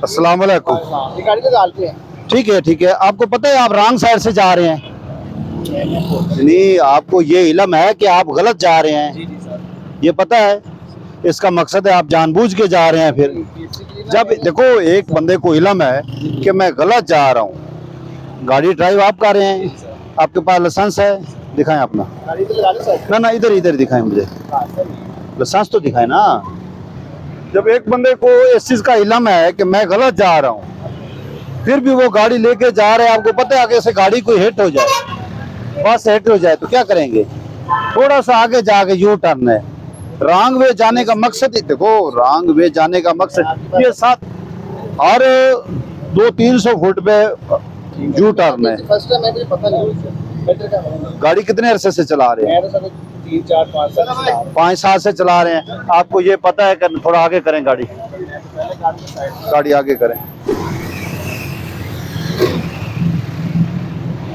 अस्सलाम वालेकुम। ये गाड़ी तो डालते हैं। ठीक है, आपको पता है आप रॉन्ग साइड से जा रहे हैं। नहीं, आपको ये इल्म है कि आप गलत जा रहे हैं, जी जी सर। ये पता है। इसका मकसद है आप जानबूझ के जा रहे हैं। फिर जब देखो एक बंदे को इल्म है कि मैं गलत जा रहा हूँ, गाड़ी ड्राइव आप कर रहे हैं, आपके पास लाइसेंस है, दिखाएं अपना। गाड़ी तो लगा ली सर। ना इधर इधर दिखाएं मुझे, हाँ सर। लाइसेंस तो दिखाएं ना। जब एक बंदे को इस चीज का इल्म है कि मैं गलत जा रहा हूँ, फिर भी वो गाड़ी लेके जा रहे हैं, आपको पता है आगे से गाड़ी कोई हिट हो जाए, बस हिट हो जाए तो क्या करेंगे? थोड़ा सा आगे जाके यू टर्न है। रॉन्ग वे जाने का मकसद ही देखो, रॉन्ग वे जाने का मकसद ये साथ हर 200-300 फुट पे यू टर्न है। फर्स्ट टाइम मुझे पता नहीं सर। गाड़ी कितने अरसे से चला रहे हैं? मैं तो सर 3-4-5 साल 5 साल से चला रहे हैं। आपको ये पता है कि थोड़ा आगे करें गाड़ी, गाड़ी आगे करें।